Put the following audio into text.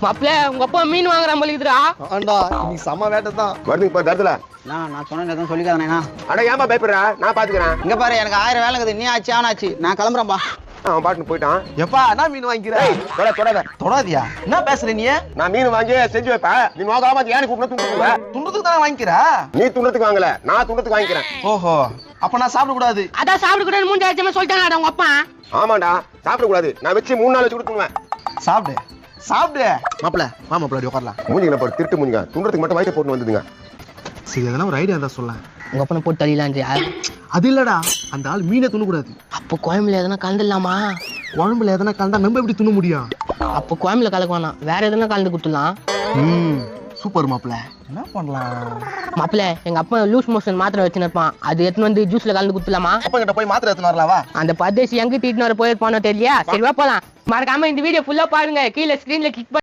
மாப்பிள்ள உங்க அப்பா மீன் வாங்குற மாதிரிடா. ஆண்டா நீ சம வேட்டை தான். வருதுங்க பாரு தரத்துல. நான் சொன்னேன் எதுவும் சொல்லிக்காதண்ணா. அட ஏன்பா பயப்படுற? நான் பாத்துக்கிறேன். இங்க பாரு எனக்கு 1000 வேலை இருக்குது. நீ ஆச்சு அவனாச்சு. நான் கிளம்புறேன்பா. அவன் பாட்டுன்னு போயிட்டான். எப்பா என்ன மீன் வாங்கிக்கிற? தொடாத தொடாதியா? என்ன பேசுற நீ? நான் மீன் வாங்கி செஞ்சு வைப்பேன். நீ நோக்காம ஏன் கூப்பிட்டு துண்டுவ? துண்டத்துக்கு தானே வாங்கிக்கிற? நீ துண்டத்துக்கு வாங்கல, நான் துண்டத்துக்கு வாங்கிக்கிறேன். ஓஹோ, அப்ப நான் சாப்பிட கூடாது. அதான் சாப்பிட கூடாது மூஞ்சி ஆச்சமா சொல்லிட்டாங்கடா உங்க அப்பா. ஆமாண்டா, சாப்பிட கூடாது. நான் வச்சு 3 நாள் வச்சு கொடுத்துருவேன். சாப்பிடு சாப்பிடு. மாப்பிள்ள வா மாப்பிள்ள உட்காரலாம். மூஞ்சிங்கள பாரு, திருட்டு மூஞ்சிங்க. துண்டத்துக்கு மட்டும் வயிற்று போட்டு வந்துதுங்க. சரி அதெல்லாம் ஒரு ஐடியா தான் சொல்ல. உங்க அப்பனை போட்டு தள்ளிடலான்றியா? அது இல்லடா, அந்த ஆள் மீனை துண்ணக்கூடாது. அப்போ கோயம்புல எதனா கலந்துடலாமா? குழம்புல எதனா கலந்தா நம்ம எப்படி துண்ண முடியும்? அப்போ கோயம்புல கலக்க வேணாம், வேற எதனா கலந்து கொடுத்துடலாம். சூப்பர் மாப்பிள்ள. என்ன பண்ணலாம்? மாப்பிள்ள எங்க அப்பா லூஸ் மோஷன் மாத்திரை வச்சுன்னு இருப்பான். அது எடுத்துன்னு வந்து ஜூஸ்ல கலந்து கொடுத்துலாமா? அப்பா கிட்ட போய் மாத்திரை எடுத்துன்னு வரலாவா? அந்த பர்தேசி எங்க தீட்டின்னு வர போயிருப்பானோ தெரியலையா? சரி வா போலாம். மறக்காம இந்த வீடியோ ஃபுல்லா பாருங்க. கீழே ஸ்கிரீன்ல கிளிக்